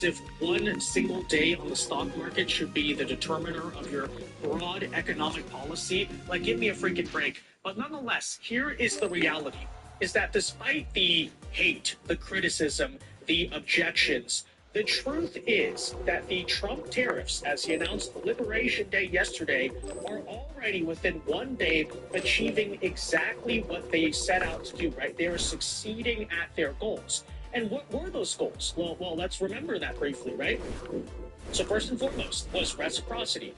if one single day on the stock market should be the determiner of your broad economic policy, like give me a freaking break. But nonetheless, here is the reality, is that despite the hate, the criticism, the objections, the truth is that the Trump tariffs, as he announced Liberation Day yesterday, are already within one day achieving exactly what they set out to do, right? They are succeeding at their goals. And what were those goals? Well, let's remember that briefly, right? So first and foremost was reciprocity.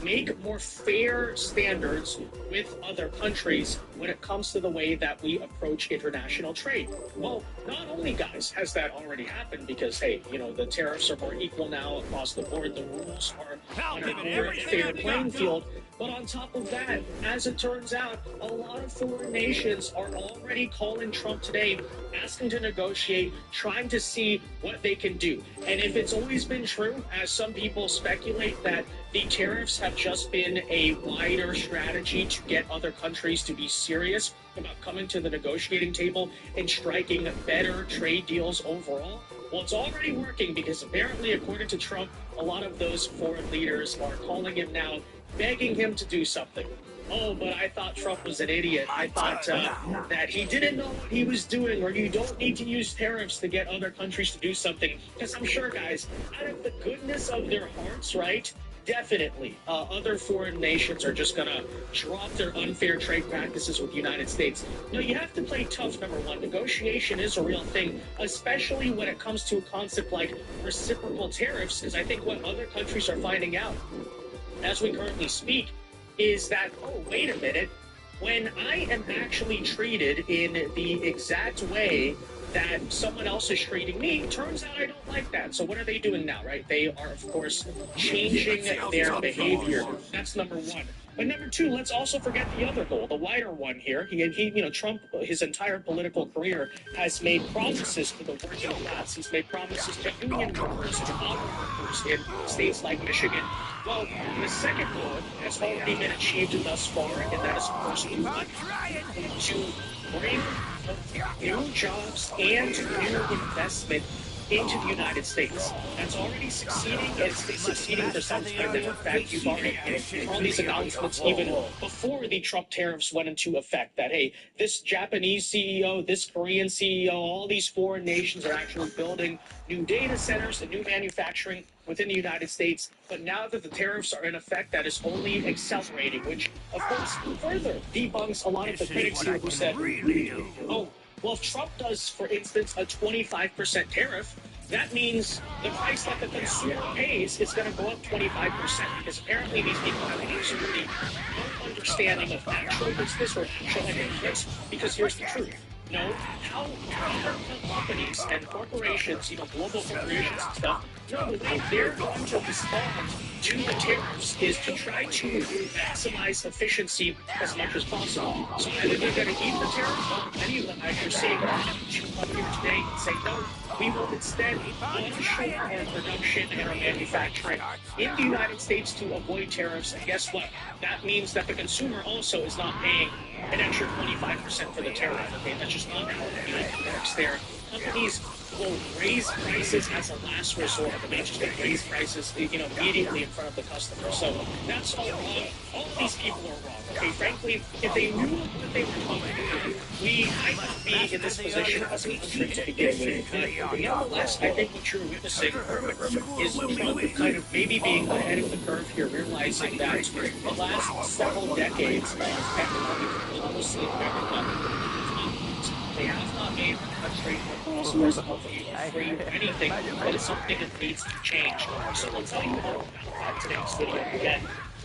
Make more fair standards with other countries when it comes to the way that we approach international trade. Well, not only, guys, has that already happened because, hey, the tariffs are more equal now across the board. The rules are on a more fair playing field. But on top of that, as it turns out, a lot of foreign nations are already calling Trump today, asking to negotiate, trying to see what they can do. And if it's always been true, as some people speculate, that the tariffs have just been a wider strategy to get other countries to be serious about coming to the negotiating table and striking better trade deals overall, well, it's already working because apparently, according to Trump, a lot of those foreign leaders are calling him now, begging him to do something. Oh, but I thought Trump was an idiot. I thought that he didn't know what he was doing, or you don't need to use tariffs to get other countries to do something. Because I'm sure, guys, out of the goodness of their hearts, right, definitely other foreign nations are just going to drop their unfair trade practices with the United States. You have to play tough, number one. Negotiation is a real thing, especially when it comes to a concept like reciprocal tariffs, because I think what other countries are finding out as we currently speak is that, oh, wait a minute, when I am actually treated in the exact way that someone else is treating me, turns out I don't like that. So what are they doing now, right? They are, of course, changing their behavior. That's number one. But number two, let's also forget the other goal, the wider one here. Trump, his entire political career, has made promises to the working class. He's made promises to union workers, to auto workers in states like Michigan. Well, the second goal has already been achieved thus far, and that is, of course, to bring new jobs and new investment into the United States. That's already succeeding, and it's been succeeding for some time now. In fact, you've already had all these announcements even before the Trump tariffs went into effect that, hey, this Japanese CEO, this Korean CEO, all these foreign nations are actually building new data centers and new manufacturing within the United States. But now that the tariffs are in effect, that is only accelerating, which, of course, further debunks a lot of the critics here who said, oh, well, if Trump does, for instance, a 25% tariff, that means the price that the consumer pays is going to go up 25%, because apparently these people have absolutely no understanding of actual business or actual economics, because here's the truth. How companies and corporations, global corporations and stuff, the way they're going to respond to the tariffs is to try to maximize efficiency as much as possible. So either they're going to eat the tariff, or many of them, as you're seeing, come here today and say, no, we will instead onshore our production and our manufacturing in the United States to avoid tariffs. And guess what? That means that the consumer also is not paying an extra 25% for the tariff. Okay, that's just not how it works there. Companies will raise prices as a last resort. They may just raise prices, immediately in front of the customer. So that's all wrong. All of these people are wrong. Okay, frankly, if they knew what they were talking about, we might not be in this position as a country to begin with. Nonetheless, I think what you're witnessing is Trump kind of maybe being ahead of the curve here, realizing that the last several decades of economic policy and economic they have not made the country more possible free or anything, but it's something that needs to change. So we'll tell you all about that today's video. Again,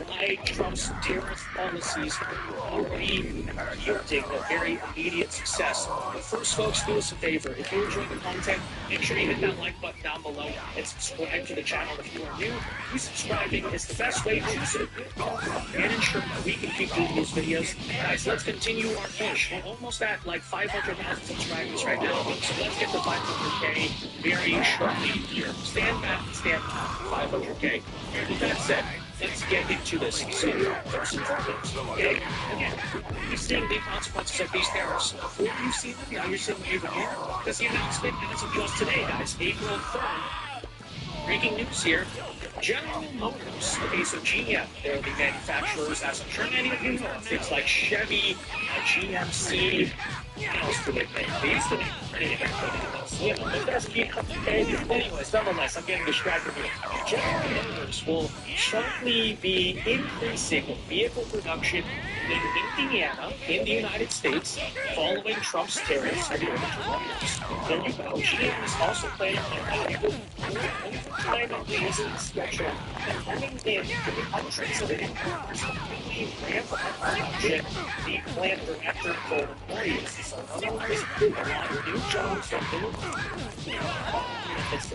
why Trump's tariff policies are already yielding a very immediate success. But first, folks, do us a favor. If you enjoy the content, make sure you hit that like button down below and subscribe to the channel if you are new. Resubscribing is the best way to support and ensure that we can keep doing these videos. Guys, let's continue our push. We're almost at like 500,000 subscribers right now, so let's get to 500K very shortly here. Stand back, stand by 500K. And with that said, let's get into this. So, first and foremost, okay, again, you're seeing the consequences of these tariffs. Before you've seen them, now you're seeing them even here. Because the announcement as of just today, guys, April 3rd, breaking news here. General Motors, okay, so GM, they're the manufacturers, as I'm sure many of you know, things like Chevy, GMC, what else do they make? They used to make pretty good, you know, but that's GM. Anyways, nonetheless, I'm getting distracted here. General Motors will shortly be increasing vehicle production in Indiana, in the United States, following Trump's tariffs and the There you go. GM is also planning on overtime increases schedule coming in to the hundreds of employees completely ramp up production. The plant director for employees. So otherwise, a lot of new jobs are That's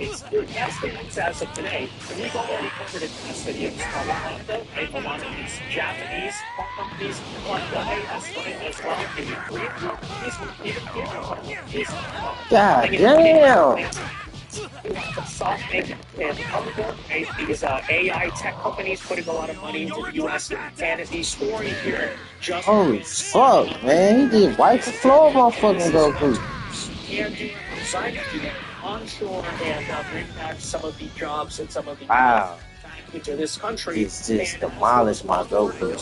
the news as of today. And we've already covered it in this video. A lot of these Japanese car companies, Hyundai as well, maybe Korean companies, even God damn! SoftBank and Humble, these AI tech companies putting a lot of money into the U.S. And the story here just Holy fuck, man! He just wiped the floor of my fucking Goku. And decided to onshore and bring back some of the jobs and some of the wow. Back into this country. He's just demolished my Goku.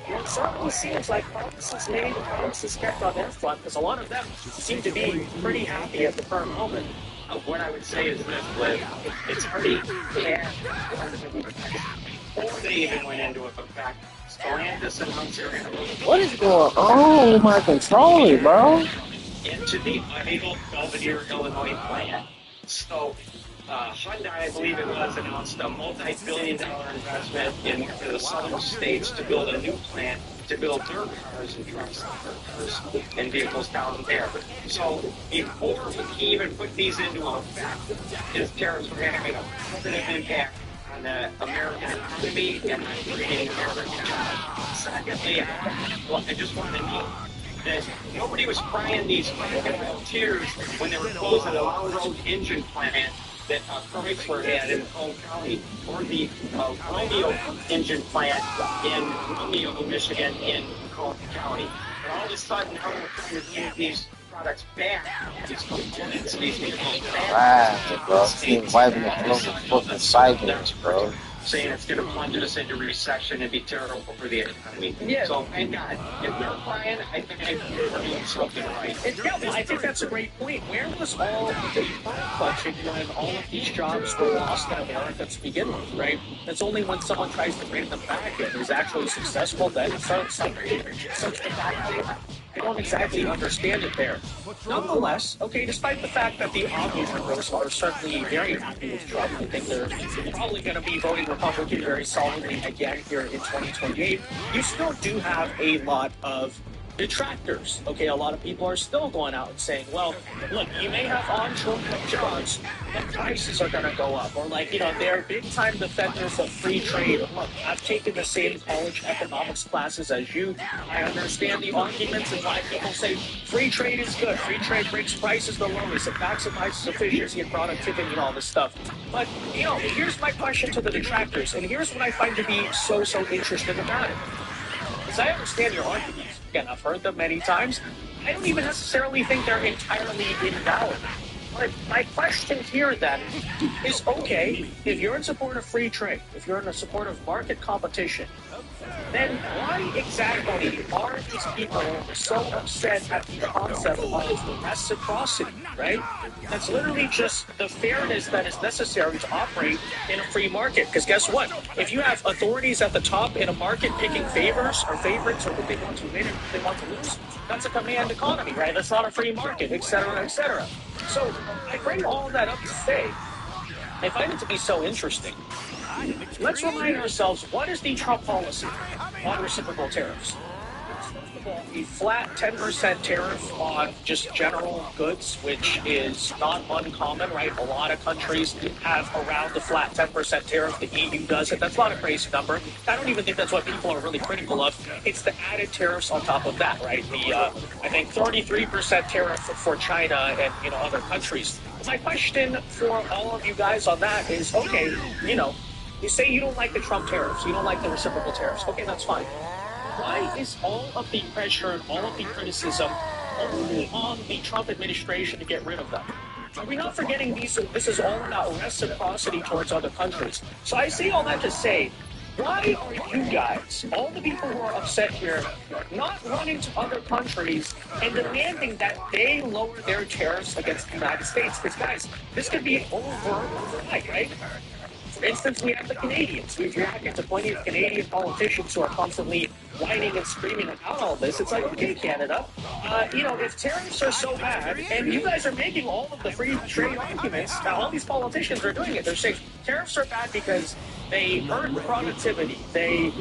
It certainly seems like promises made and promises kept on their front, because a lot of them seem to be pretty happy at the current moment. What I would say is this, Liv, it's already clear before they even went into effect. Stellantis announced their what is going on with my controller, bro? Into the illegal Belvidere, Illinois plant. So, Hyundai, I believe it was, announced a multi-billion-dollar investment in the southern states to build a new plant to build their cars and trucks and vehicles down there. So before we even put these into effect, these tariffs were having a positive impact on the American economy and on creating American jobs. Secondly, I just want to note that nobody was crying these crocodile tears when they were closing the Long Road engine plant that Chrysler had in Macomb County, or the Romeo engine plant in Romeo, Michigan, in Macomb County. And all of a sudden, now we're trying to get these products back, these components, these vehicles back. Wow, bro. He's wiping the floor with fucking cycles, bro. Saying it's going to plunge us into recession and be terrible for the economy. Yeah. So, thank God. If they're crying, I think they're doing something right. Yeah, well, I think that's a great point. Where was all of the clutching when all of these jobs were lost in America to begin with, right? It's only when someone tries to bring them back and is actually successful that it starts something. I don't exactly understand it there. Nonetheless, okay, despite the fact that the Omnivores are certainly very happy with Trump, I think they're probably going to be voting Republican very solidly again here in 2028, you still do have a lot of detractors. Okay, a lot of people are still going out and saying, well, look, you may have onshore jobs, but prices are going to go up. Or like, you know, they're big-time defenders of free trade. Look, I've taken the same college economics classes as you. I understand the arguments and why people say free trade is good. Free trade brings prices the lowest. It maximizes efficiency and productivity and all this stuff. But, you know, here's my question to the detractors, and here's what I find to be so interesting about it. Because I understand your arguments. Again, I've heard them many times. I don't even necessarily think they're entirely invalid. But my question here then is, okay, if you're in support of free trade, if you're in support of market competition, then why exactly are these people so upset at the concept of reciprocity, right? That's literally just the fairness that is necessary to operate in a free market. Because guess what? If you have authorities at the top in a market picking favors or favorites or what they want to win and what they want to lose, that's a command economy, right? That's not a free market, et cetera, et cetera. So I bring all that up to say, I find it to be so interesting. Let's remind ourselves, what is the Trump policy on reciprocal tariffs? First of all, a flat 10% tariff on just general goods, which is not uncommon, right? A lot of countries have around the flat 10% tariff. The EU does it. That's not a crazy number. I don't even think that's what people are really critical of. It's the added tariffs on top of that, right? The, I think 33% tariff for China and, you know, other countries. My question for all of you guys on that is, okay, you know, you say you don't like the Trump tariffs, you don't like the reciprocal tariffs. Okay, that's fine. Why is all of the pressure and all of the criticism only on the Trump administration to get rid of them? Are we not forgetting this is all about reciprocity towards other countries? So I say all that to say, why are you guys, all the people who are upset here, not running to other countries and demanding that they lower their tariffs against the United States? Because, guys, this could be overnight, right? For instance, we have the Canadians. We've reacted to plenty of Canadian politicians who are constantly whining and screaming about all this. It's like, okay, Canada, if tariffs are so bad, and you guys are making all of the free trade arguments, all these politicians are doing it. They're saying tariffs are bad because they hurt productivity, they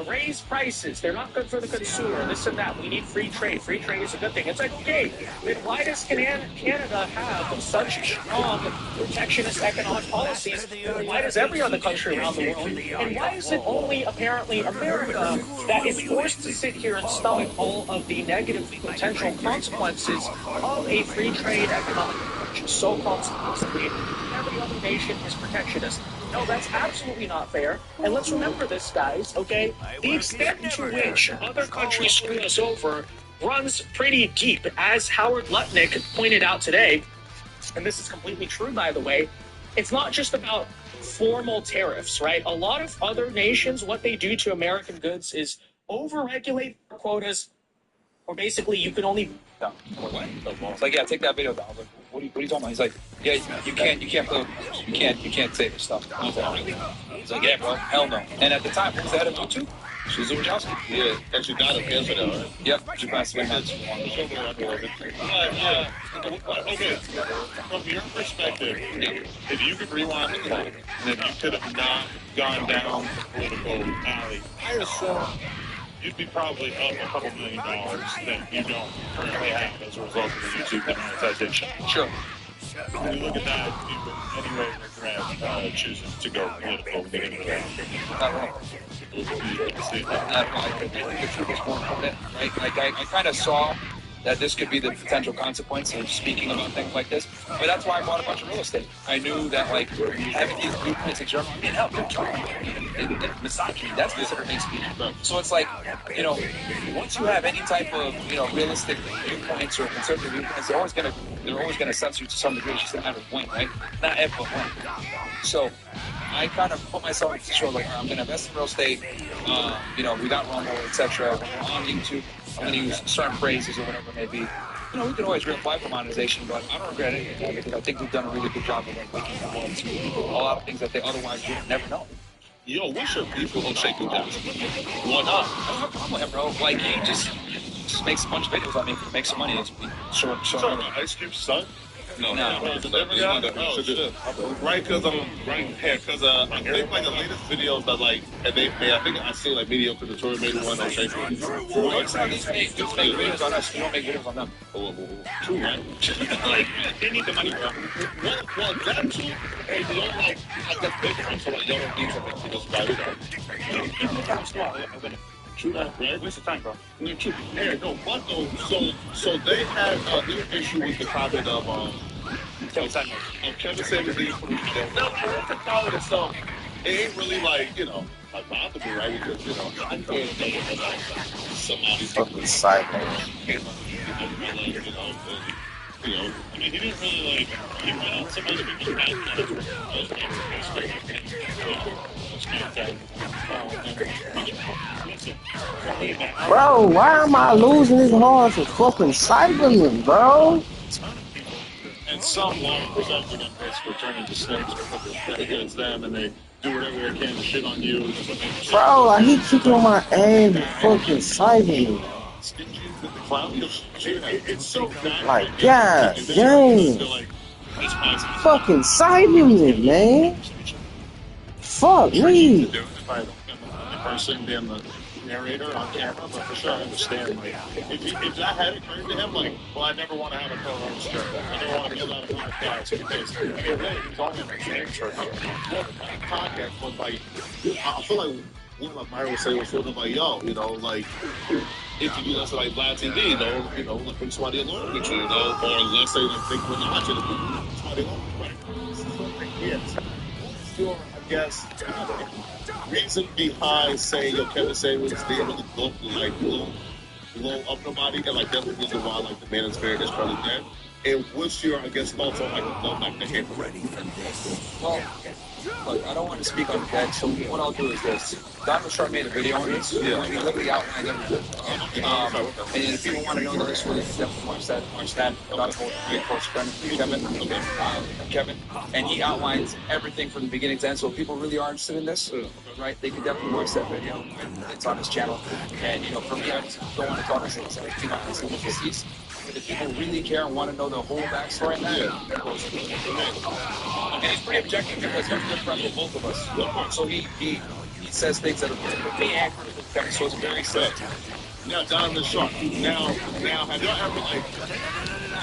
raise prices, they're not good for the consumer, this and that. We need free trade. Free trade is a good thing. It's like, okay, then why does Canada have such strong protectionist economic policies? Why does every other country around the world? And why is it only apparently America that is forced to sit here and stomach all of the negative potential consequences of a free trade economic approach so consequently? Every other nation is protectionist. No, that's absolutely not fair. And let's remember this, guys, okay? The extent to which other countries screw us over runs pretty deep. As Howard Lutnick pointed out today, and this is completely true, by the way, it's not just about formal tariffs, right? A lot of other nations, what they do to American goods is over-regulate quotas, or basically you can only... It's like, yeah, take that video down. I was like, what are you talking about? He's like, yeah, you can't play with, you can't say this stuff. He's like, yeah, bro, hell no. And at the time, who was the head of YouTube? Susan Wojcicki. Yeah, and she got him yesterday, right? Yep, she passed away. Okay, from your perspective, if you could rewind the clock, and if you could have not gone down the political alley, I assume you'd be probably up a couple $1 million that you don't currently have as a result of the YouTube demonetization. Sure. When you look at that, you would anyway regret choosing to go political when you get into that. Not wrong. I think the truth is more important, right? Like, I kind of saw that this could be the potential consequence of speaking about things like this. But that's why I bought a bunch of real estate. I knew that, like, having these viewpoints in Germany, I mean, hell, misogyny, that's considered hate speech. So it's like, once you have any type of, realistic viewpoints or conservative viewpoints, they're always gonna censor you to some degree. It's just a matter of when, right? Not if, but when. So I kind of put myself into show, like, I'm gonna invest in real estate, we got Rumble, etc. On YouTube. I'm going to use certain phrases or whatever it may be. We can always reapply for monetization, but I don't regret anything. I think we've done a really good job of making people to a lot of things that they otherwise would never know. Yo, what's your beef with O'Shea Jackson? Why not? I don't have a problem with him, bro. Like, he just makes a bunch of videos on me, makes some money. It's short. Ice Cube's son? No. It's a different guy? Oh, shit. Right, because I think, like, the latest videos that, like, and I think I see, like, Mediocre Tutorial made one on Shea. Just make videos on us. You don't make videos on them. True, right? Like, they need the money, bro. Well, that too, and you don't, like, I guess big time, so, like, you don't need something to just buy it. True that, right? Waste of time, bro. Hey, no, but though, so they had a new issue with the comment of Kevin Samuels being police. Now, the comment itself, it ain't really like, like bothered me, right? Because, I can't somebody's Fucking cyber. I mean, he didn't really, like, he went on somebody to be Bro, why am I losing this hard for fucking Cyberman, bro? And some law presented them for turning to snakes because against them, and they do whatever they can to shit on you. Bro, like, he kicking on my ass with fucking Cyberman. It's so like, God dang. Fucking Cyberman, man. Fuck me. The person being the narrator on camera, but for sure I understand. Like, if that had occurred to him, like, well, I never want to have a co-host. I never want to build out a podcast because he's on him for podcast. But like, I feel like one of my was saying was sort of like, yo, like, if you do this like Vlad TV, like bring somebody along with you, or let's say like think we're not going to be somebody along with you. Yes. Sure, I guess. Reason behind saying Kevin Samuels is being really blow up nobody, and like that's the reason why like the Manosphere is probably dead. And what's your, I guess, thoughts on like the hit? Well, look, I don't want to speak on that, so what I'll do is this. Donovan Sharp made a video on this. Yeah. He literally outlined everything. And if people want to know the history, definitely watch that. About my close friend, Kevin. And he outlines everything from the beginning to end. So if people really are interested in this, right, they can definitely watch that video. It's on his channel. And, you know, for me, I just don't want to talk about things that I see deceased. But if people really care and want to know the whole backstory on that, and it's pretty objective because he's good friends with both of us. So he says things that are me and Kevin, so it's very sad. Now, Donovan Sharp. Now, have y'all ever like?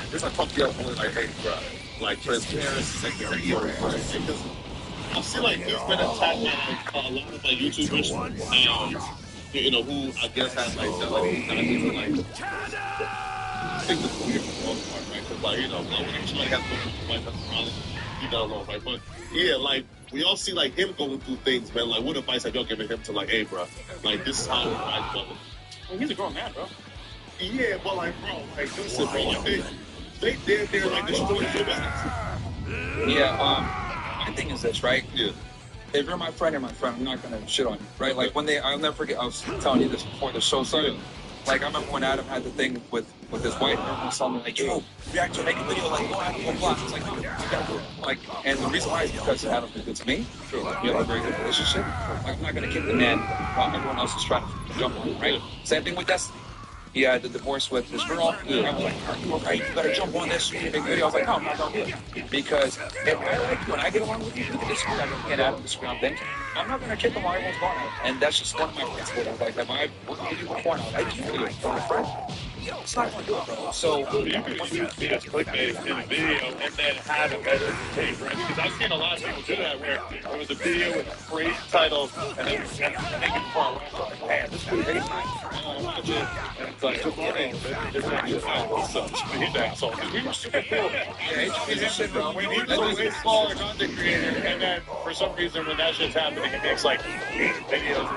This I fucked you up with like, hey, bro, like transparency, like because I feel like he's been attacking like, a lot of like YouTubers, you know, who I guess have like that, like he's not even like. I think this is weird for the most part, right? Because like, you know, like when somebody has to go through life, that's probably you know, right? But yeah, like we all see like him going through things, man. Like, what advice have y'all given him to like, hey, bro, like this is how I love it. Well, he's a grown man, bro. Yeah, but like, bro, like listen, bro, like they're like destroying your business. Yeah, my thing is this, right? Yeah. If you're my friend, I'm not gonna shit on you, right? Like when I'll never forget, I was telling you this before the show started. Like I remember when Adam had the thing with his wife, and everyone was telling me like, yo, react to make a video, like go Adam, go block. I was like, no, you gotta do it. Like, and the reason why is because Adam is good to me. We have a very good relationship. Like I'm not gonna kick the man while everyone else is trying to jump on him, right? Same thing with Destiny. He had the divorce with his girl. I was like, are you okay? You better jump on this. You need a big video. I was like, no, I'm not gonna do it. Because if I like you and I get along with you, you can disagree. I can't Adam disagree on things. I'm not gonna kick him while everyone's going out. And that's just one of my principles. Like, if I work with you before now, I can't do it for my friend. It's not gonna do it, bro. So you can use me as clickbait in a video and then have it as a tape, right? Because I've seen a lot of people do that where it was a video with a great title and then make it far away. Man, this is great. And it's like, hey, he's an asshole. We were super cool. yeah, he's a shit, bro. When he's a way smaller content creator, and then for some reason when that shit's happening, it makes like 8 videos.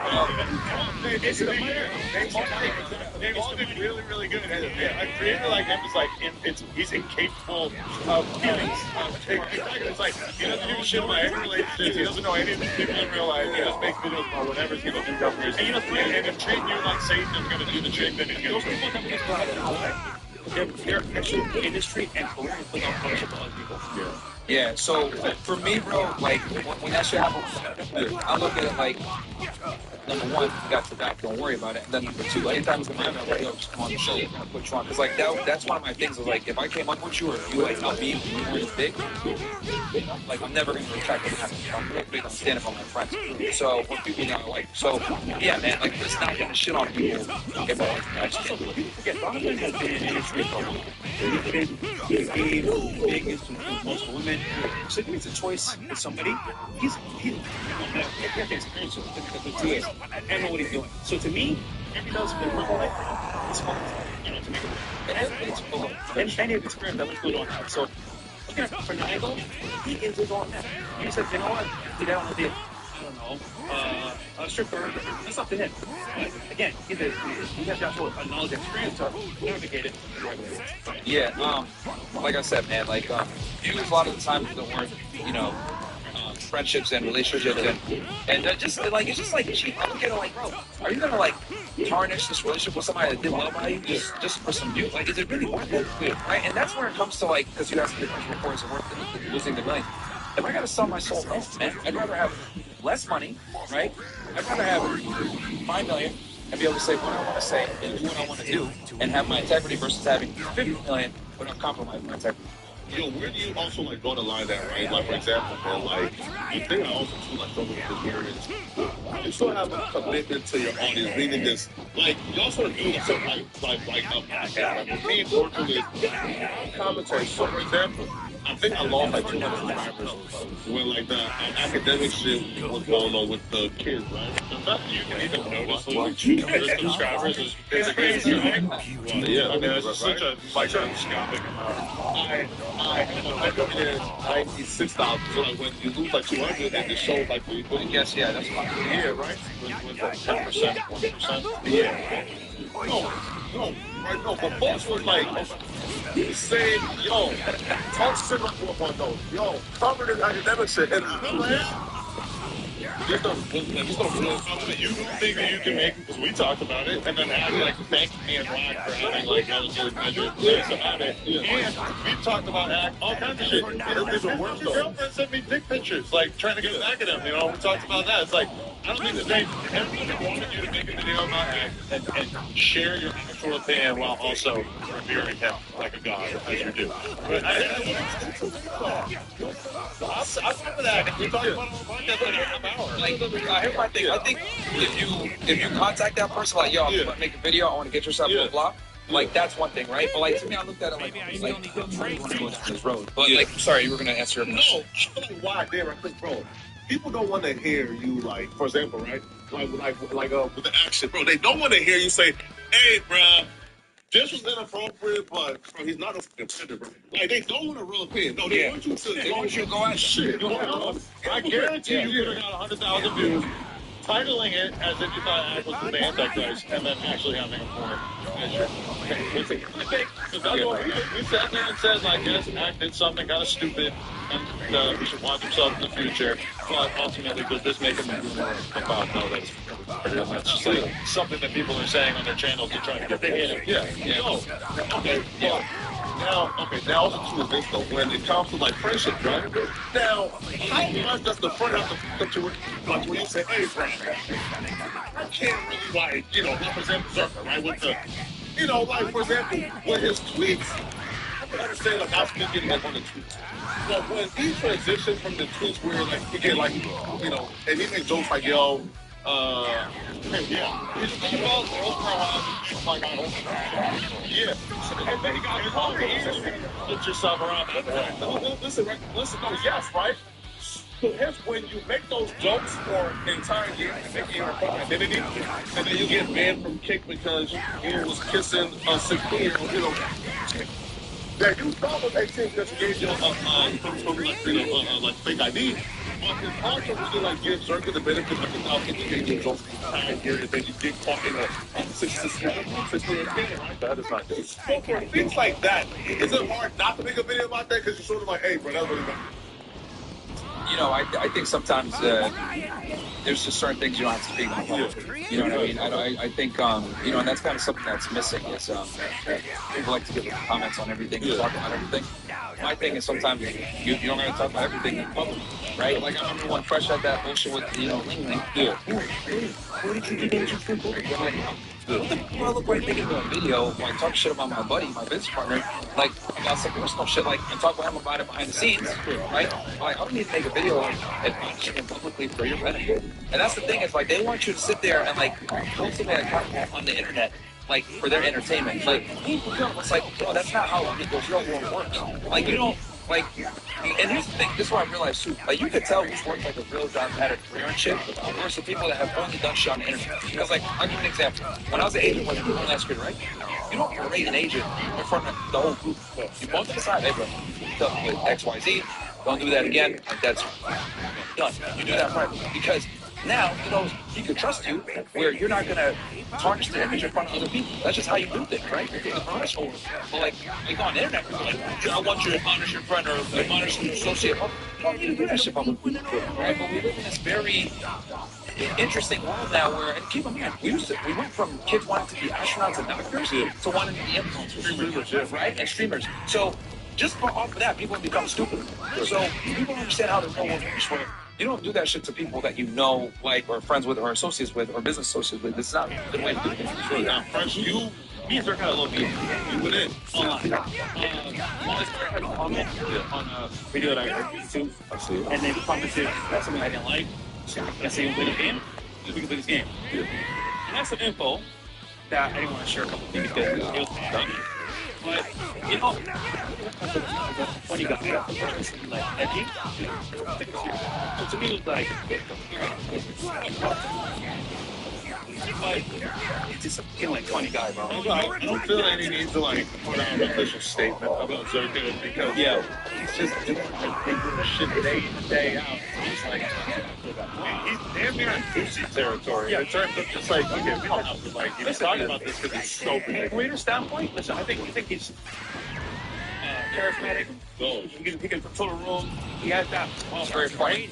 They all did really, really good. And a creator like him is like, he's incapable of feelings. It's like, he doesn't do shit about any relationships. He doesn't know any of these people in real life. He just makes videos about whatever's going to do numbers. And if treating you like Satan is going to do the trick, then he's going to do it. They're actually industry and career without ownership of other people. Yeah, so for me, bro, like when that shit happens, I look at it like, number one, you got your back, don't worry about it. And then number two, anytime it's gonna happen, yo, just come on the show, I'll put you on. Because like that's one of my things is like, if I came up with you or if you like not being really big, like I'm never gonna retract what happened. I'm really big on standing for my friends. So when people not like, so yeah, man, like it's not gonna shit on people if I just can't do it. Forget, Donovan has been in the industry for a while. He's been big into most women. So if he makes a choice with somebody, he has the experience with the 2 years. I know what he's doing. So to me, if he does for the life, it's fun, to make it work. And he has experience that was good on that. So looking at it from the angle, he is his own man. He said, you know what? Did that on the deal. I don't know, a stripper, that's up to him. But again, he has got a knowledge and experience to navigate it. Yeah, like I said, man, like you use a lot of the time the word, friendships and relationships and just like it's just like cheap. I look at it like, bro, are you gonna like tarnish this relationship with somebody that did well by you just for some view? Like, is it really worth it? Right? And that's where it comes to like, because you asked me the question before, is it worth it losing the million? If I gotta sell my soul, no, man. I'd rather have less money, right? I'd rather have 5 million and be able to say what I want to say and do what I want to do and have my integrity versus having 50 million but not compromise my integrity. Yo, where do you also like draw the line at, right? Like for example, man, like you think I also too like something with this here is you still have a commitment to your audience, meaning this like you also do something like with me and Portugal is commentary. So for example, I think I lost like 200 subscribers when like the academic shit was going on with the kids, right? The fact that you can even notice like 200 subscribers is crazy, right? Yeah, I mean, it's such a microscopic amount. I come in 96,000. So like when you lose like 200, and the show like I guess, yeah, that's fine. yeah, right? With like 10%, 1%. Yeah. No, right? No, but folks was like, He's saying, yo, talk shit up on those. Yo, cover this academic shit. And I'm like, just don't feel something you think that you can make, because we talked about it, and then act like thank me and Rod for having like relatively measured things about it. And we talked about all kinds of shit. There's a worse. Your girlfriend sent me dick pictures, like trying to get back at him. You know, we talked about that. It's like, I don't think that everybody wanted you to make a video about it and share your actual opinion while also revering him like a god, as you do. But I remember that. We talked about it on the podcast for an hour. Like, here's my thing. I think if you contact that person, like, yo, I'm gonna make a video, I want to get yourself blah blah. Like, that's one thing, right? But like, to me, I looked at it like I want to go down this road. But like, sorry, you were gonna answer your question. No, I don't know why, damn, I think, bro. People don't want to hear you, like, for example, right? Like with the action, bro. They don't want to hear you say, "Hey, bro, this was inappropriate, but bro, he's not a fucking predator, bro." Like, they don't want a real opinion. No, they want you to. They want you to go at shit. I guarantee you could have got 100,000 views, titling it as if you thought Act was the Antichrist, and then actually having a more measure. Because that's what we sat there and said, like, yes, Act did something kind of stupid, and he should watch himself in the future. But ultimately, does this make him about? No, that's just like something that people are saying on their channel to try to get the hit. Yeah. No. Okay. Yeah. Now to this though, when it comes to like friendship, right? Now, how much does the friend have to come to it? Like when you say, "Hey, friend, I can't really like, represent Berserker," right? With the, like for example, with his tweets, I can understand like I was thinking like on the tweets. But when he transitioned from the tweets where like he get like, and he made jokes like, "Yo, he calls Oprah like on Oprah." Yeah. And then he got called put yourself around that way. Listen, no, yes, right? So here's when you make those jokes for an entire year and make your identity, and then you get banned from Kick because you was kissing a 16-year-old, that you thought was 18 because he gave you like fake ID. But it's hard to really like give Zerka the benefit of the doubt if you gave you those entire year and then you get caught in a 16 right? That is not good. So for things like that, is it hard not to make a video about that because you're sort of like, "Hey, bro, that's what it's I think sometimes there's just certain things you don't have to speak about. You know what I mean? I think, and that's kind of something that's missing is people like to give comments on everything and talk about everything. My thing is sometimes you don't got to talk about everything in public, right? Like, I remember when Fresh had that bullshit with, Ling Ling. Yeah. What did you do? What the fuck do I look like making a video, like, talking shit about my buddy, my business partner, like, about some personal shit, like, and talk with him about it behind the scenes, right? Like, I don't need to make a video admonishing him publicly for your benefit. And that's the thing, is, like, they want you to sit there and, like, post something on the internet, like, for their entertainment. Like, it's like, bro, that's not how the real world works. Like, you don't, like, and here's the thing, this is what I realized too, like, you could tell who's worked like a real job, had a career and shit, versus people that have only done shit on the internet. Because, like, I'll give you an example. When I was an agent, when I was last year, right? You don't berate an agent in front of the whole group. You both decide, "Hey, bro, done with XYZ, don't do that again," and that's done. You do that privately. Because now, he can trust you where you're not going to tarnish the image in front of other people. That's just how you do things, right? You're the professional. But like on the internet, people are like, "I want you to admonish your friend or admonish an associate." You don't need to do that shit publicly, right? But we live in this very interesting world now where, and keep in mind, we went from kids wanting to be astronauts and doctors to wanting to be influencers, right? And streamers. So just off of that, people have become stupid. So people don't understand how the real world works. You don't do that shit to people that you know, like, or friends with, or associates with, or business associates with. It's not a good way to do things. So now, friends, these are kind of low key. You went in. I had a comment on a video that I heard YouTube. I see. And they commented that's something I didn't like. I say, "You play the game? We can play this game." Yeah. And that's some info that I didn't want to share a couple things because it was done. But, funny guy, like, edgy. So to me, it was like, but it's just a like funny guy, bro. I don't feel any need to like put out an official statement about Zerka because he's just doing like shit day in, day out. He's like, he's damn near in Lucy territory in terms of just like, okay, we don't have to like even talk about this because it's so big. From a creator standpoint, listen, I think he's charismatic. He can control the room. He has that. Well, very funny.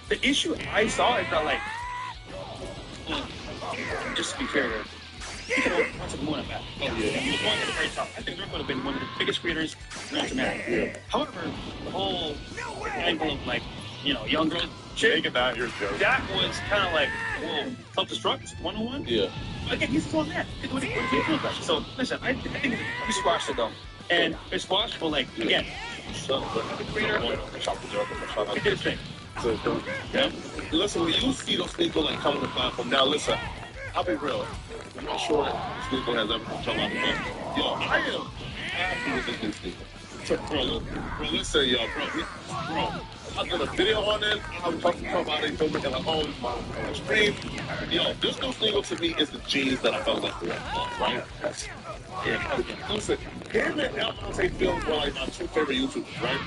The issue I saw is that, like, just to be fair here, he could have went to the moon and back. He was going to the very top. I think Dirk would have been one of the biggest creators known to man. However, the whole angle of, like, young girl shit, Making that your joke. that was kind of like, whoa, self-destruct 101. Yeah. But again, he's his own man. What do you feel about it? So listen, I think we squashed it though, and it's squashed for, like, again, the creator, he did his thing. Yeah. Listen, when you see those people like coming to the platform, now listen, I'll be real. I'm not sure Sneako has ever come out, but yo, I am happy with this new Sneako. Bro, listen, yo, bro, I did a video on it. I'm talking about it, filming it on my stream. Yo, this new Sneako to me is the jeans that I felt like we had, right? Yeah. Listen, him and El Monte Fields were like my two favorite YouTubers, right?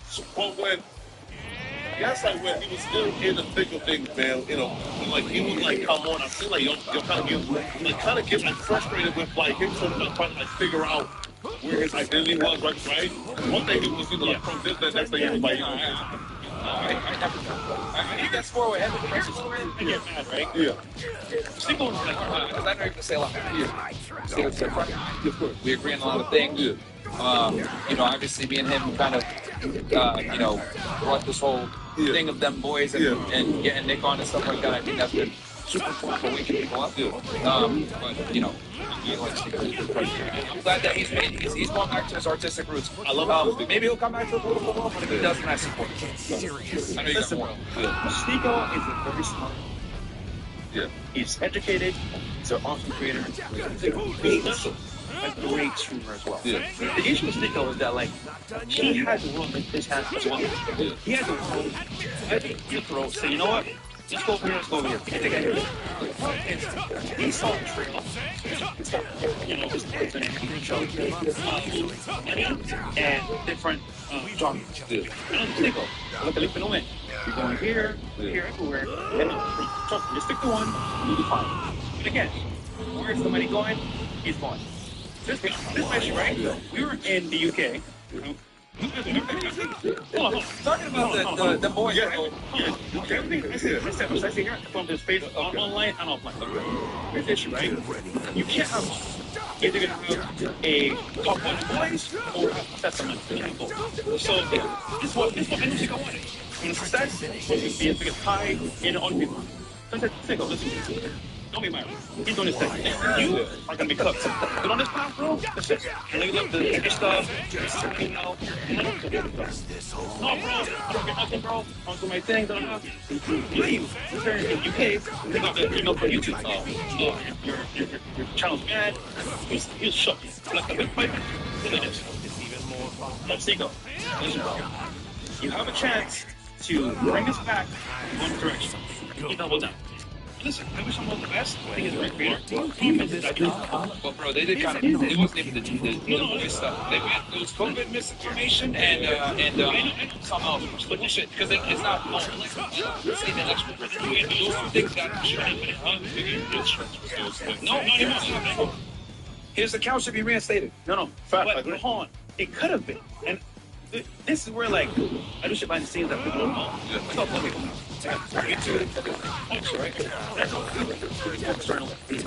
So, but when when he was still in the thick of things, man, like he would like come on. I feel like you're kind of getting frustrated with like him sort of trying to like figure out where his identity was, right? One thing he was either like from this, the next thing he was like, I think that's more what Evan versus I get mad, right? yeah. Sneako was like, because I know you're gonna say a lot. We agree on a lot of things. Yeah. Obviously me and him kind of, brought this whole thing of them boys and getting Nick on and stuff like that. I think that's been super cool for waking people up. Yeah. But I'm glad that he's going back to his artistic roots. I love it. Maybe he'll come back to the political world, but if he doesn't, I support him. I know you got more. Sneako is a very smart. Yeah. He's educated. He's an awesome creator. He's a great streamer as well. Yeah. The issue with Sneako is that, like, he has the world in his hands as well. Yeah. He has the world. I think he'll throw. Say, you know what? Let's go over here. Let's go over here. He saw the trail. Just different shows. And different genres. Yeah. And Sneako, look at Fenomen. You're going here, everywhere. And trust me, just stick to one, you'll be fine. But again, where's the money going? He's going. This mission, right? We were in the UK. Talking about the boys. Everything I say here from his face online and offline. Here's the issue, right? You can't have either gonna have a top one boys or a assessment. So this is what I think I wanted. When success is be as big as pie in on people. So I said, Sneako, listen. Don't be married. He's doing his thing. You are going to be cooked. But on this path, bro, that's it. And they love the ticket stuff. No, bro, I don't get nothing, bro. I don't do my thing. Leave. Return to the UK. They got the email from YouTube. Your channel's bad. He was shook. Like a big pipe. Look at this. Let's go. Listen, bro. You have a chance to bring us back in one direction. He doubled down. Listen, I wish him all the best. I think he's a great creator. Well, bro, they did kind of. It wasn't even the stuff. It was COVID misinformation and some else. But shit, because it's not. It's even extra. Those two things got should have been. No, not even. His account should be reinstated. No. Fact. But hold on, it could have been. And this is where, like, I do shit behind the scenes that people don't know. It's all public. YouTube, right? External. He's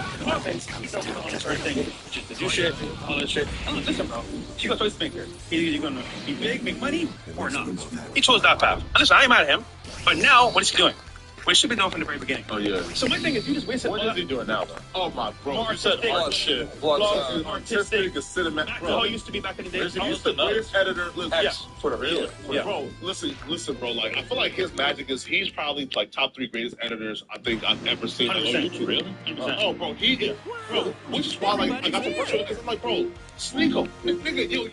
on a certain thing, just to do shit, all that shit. And look, listen, bro. You got a choice to make here. Either you're gonna be big, make money, or not. He chose that path. And listen, I ain't mad at him. But now, what is he doing? What he should be doing from the very beginning. Oh, yeah. So my thing is, you just wasted. What is he doing now, though? Oh, my bro. He said art shit. Artistic, cinematic. Back to how he used to be back in the day. He's the greatest editor. For the real. Yeah. Bro, listen, bro. Like, I feel like his magic is he's probably like top 3 greatest editors I think I've ever seen on YouTube. Really? Oh, bro, bro. Which is why, like, I got the first one because I'm like, bro, Sneako, nigga, you